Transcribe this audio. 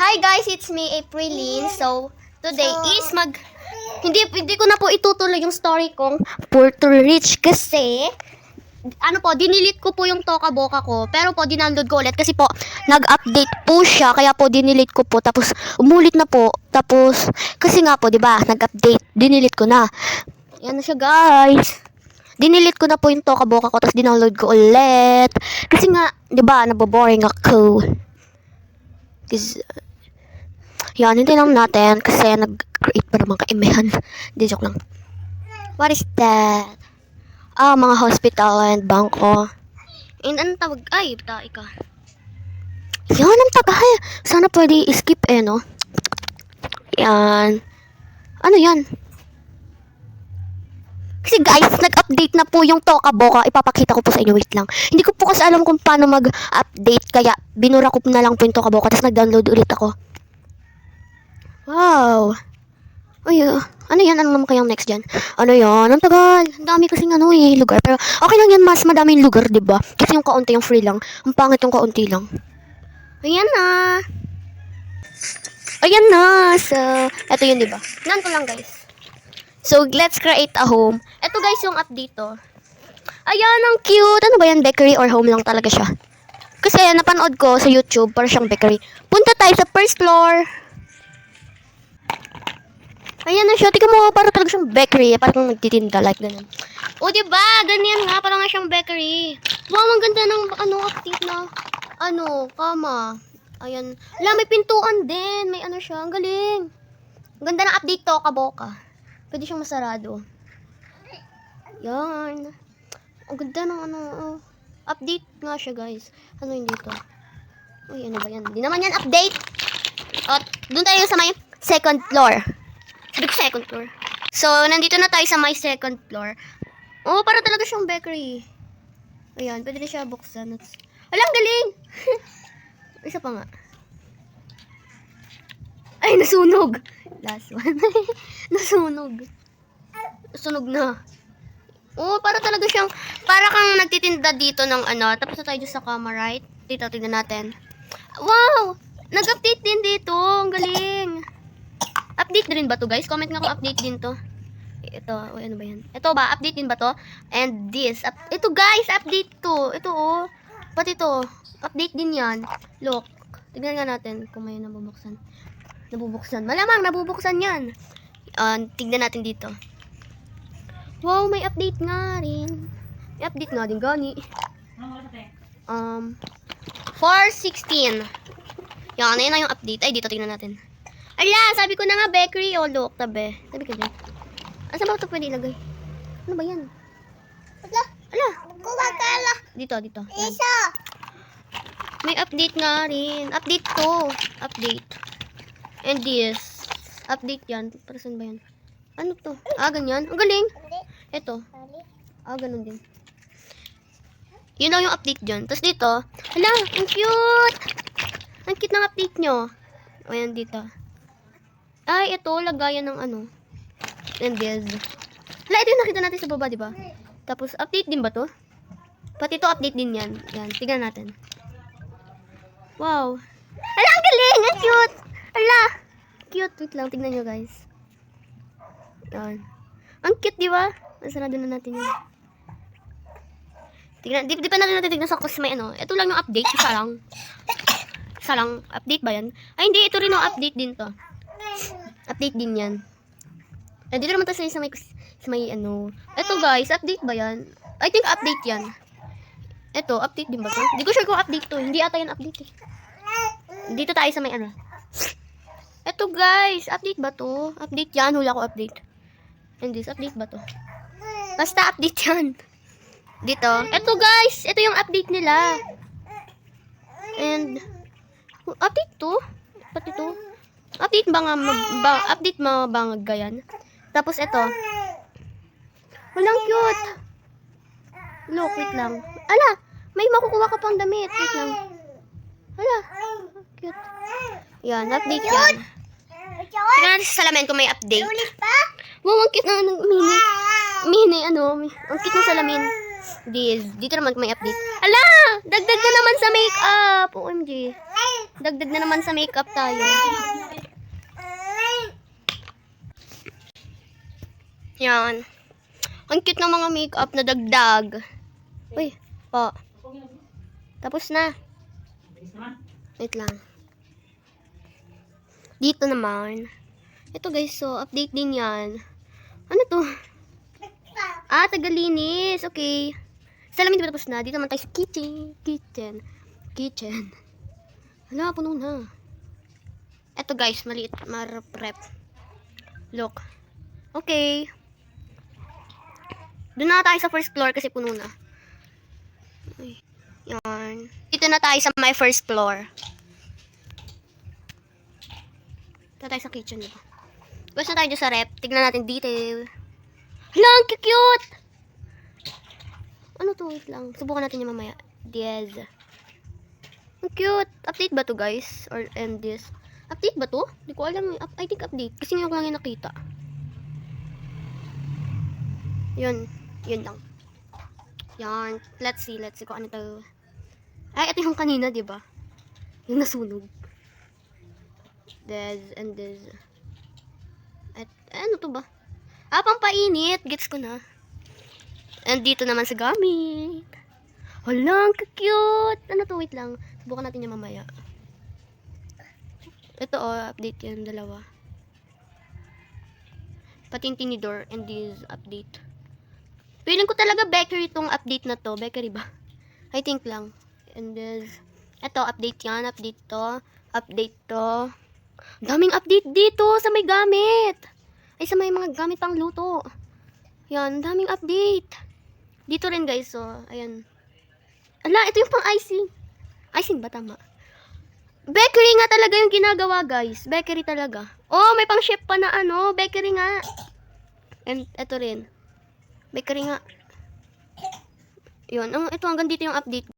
Hi guys, it's me, Aprilyn. So, today is hindi ko na po itutuloy yung story kong Puerto Rich kasi dinilit ko po yung Toca Boca ko. Pero po, dinownload ko ulit kasi po, nag-update po siya. Kaya po, dinilit ko po. Tapos, umulit na po. Tapos, kasi nga po, di ba, nag-update. Dinilit ko na. Yan na siya, guys. Dinilit ko na po yung Toca Boca ko. Tapos, dinownload ko ulit. Kasi nga, di ba, naboboring ako. Kasi, yan, hindi lang natin. Kasi, nag-create pa naman kaimehan. Hindi, joke lang. What is that? Mga hospital and bangko. And anong tawag? Ay, tae ka. Yan, ang tagal. Sana pwede skip no? Yan. Ano yan? Kasi guys, nag-update na po yung Toca Boca. Ipapakita ko po sa inyo. Wait lang. Hindi ko po kasi alam kung paano mag-update. Kaya, binura ko na lang po yung Toca Boca. Tapos nag-download ulit ako. Wow. Uy, ano yan? Ano naman kayang next dyan? Ano yan? Ang tagal. Ang dami kasing lugar. Pero okay lang yan, mas madaming lugar, diba? Kasi yung kaunti yung free lang. Ang pangit yung kaunti lang. Ayan na. Ayan na. So, eto yun, diba? Nan ko lang, guys. So, let's create a home. Eto, guys, yung update to. Ayan, ang cute. Ano ba yan? Bakery or home lang talaga siya. Kasi napanood ko sa YouTube, para siyang bakery. Punta tayo sa first floor. Ayan na siya. Tingnan mo, parang talaga siyang bakery. Parang nagtitinda, like ganun. O, diba? Ganyan nga. Parang nga siyang bakery. Wow, ang ganda ng, update na, kama. Ayan. Wala, may pintuan din. May siya. Ang galing. Ang ganda ng update to, Toca Pwede siyang masarado. Yan. Ang ganda ng, update nga siya, guys. Ano yun dito? Uy, ano ba yan? Hindi naman yan update. At, dun tayo sa may second floor. Sabi ko second floor. So, nandito na tayo sa my second floor. Oh, para talaga siyang bakery. Ayan, pwede na siya buksan. Alang, galing! Isa pa nga. Ay, nasunog! Last one. Nasunog. Sunog na. Oh, para talaga siyang, para kang nagtitinda dito ng tapos na tayo sa kama, right? Dito, tignan natin. Wow! Nag-update din dito. Ang galing. Update din ba to, guys? Comment nga kung update din to. Ito, ano ba yan? Ito ba? Update din ba to? And this. Ito, guys, update to. Ito, pati to. Update din yan. Look. Tignan nga natin kung may nabubuksan. Malamang, nabubuksan yan. Tignan natin dito. Wow, may update nga rin. May update nga din, gani. 4:16. Yan, na yung update. Ay, dito, tignan natin. Ala, sabi ko na nga bakery. Oh, look, tabi. Sabi ko din. Saan ba ito pwede ilagay? Ano ba yan? Ala. Kumakala. Dito. Yan. May update nga rin. Update to. Update. And this. Update yan. Para saan ba yan? Ano to? Ganyan. Ang galing. Ito. Ganun din. Yun lang yung update dyan. Tapos dito. Ala, ang cute. Ang cute ng update nyo. Ayan dito. Ay, ito, lagayan ng and this. Wala, ito yung nakita natin sa baba, diba? Tapos, update din ba to? Pati ito, update din yan. Yan, tignan natin. Wow. Ala, ang galing! Ang cute! Ala! Cute. Wait lang, tignan nyo, guys. Yan. Ang cute, diba? Nasarado na natin yun. Tignan, di pa natin tignan sa kusmay, Ito lang yung update. Isa lang. Update ba yan? Ay, hindi. Ito rin yung update din to. Update din yan. Dito naman tayo sa may Ito, guys, update ba yan? I think update yan. Ito, update din ba to? Hindi ko sure kung update to. Hindi ata yan update Dito tayo sa may Ito, guys, update ba to? Update yan. Hula ko update. And this, update ba to? Basta update yan. Dito. Ito, guys. Ito yung update nila. And update to? Pati to? Update ba nga update ba gayan? Tapos ito. Walang cute. Look, wait lang. Ala, may makukuha ka pang damit. Wait lang. Ala, cute. Yan, update yan. Tingnan natin sa salamin kung may update. Wow, ang cute na mini. Ang cute ng salamin. Dito naman may update. Ala, Dagdag na naman sa makeup. OMG. Dagdag na naman sa makeup tayo. Yan. Ang cute ng mga makeup na dagdag. Uy, po. Tapos na. Wait lang. Dito naman. Ito guys, so update din yan. Ano to? Tagalinis. Okay. Salamin di ba tapos na? Dito naman tayo sa kitchen. Hala, puno na. Ito guys, maliit. Prep. Look. Okay. Doon na tayo sa first floor kasi puno na. Ay, yan. Dito na tayo sa my first floor. Dito tayo sa kitchen, diba? Tapos na tayo dyan sa rep. Tignan natin detail. Hala, ang cute! Ano to? Wait lang. Subukan natin yung mamaya. Diez. Ang cute. Update ba to, guys? Or end this? Update ba to? Hindi ko alam. I think update. Kasi ngayon ko lang yung nakita. Yun. Yun lang. Yan. Let's see kung ano to. Ay, ito yung kanina, diba? Yung nasunog. This and this. At, ano to ba? Pampainit. Gets ko na. And dito naman sa gamit. Hala, ang cute. Ano to? Wait lang. Subukan natin yung mamaya. Ito update yan. Dalawa. Pati yung tinidor and this update. Feeling ko talaga bakery tong update na to. Bakery ba? I think lang. And this. Ito, update yan. Update to. Update to. Daming update dito sa may gamit. Ay, sa may mga gamit pang luto. Yan, daming update. Dito rin guys, so, ayan. Ala, ito yung pang icing. Icing ba tama? Bakery nga talaga yung ginagawa guys. Bakery talaga. Oh, may pang chef pa na ano. Bakery nga. And ito rin. Bakery nga. Yun. Ito hanggang dito yung update.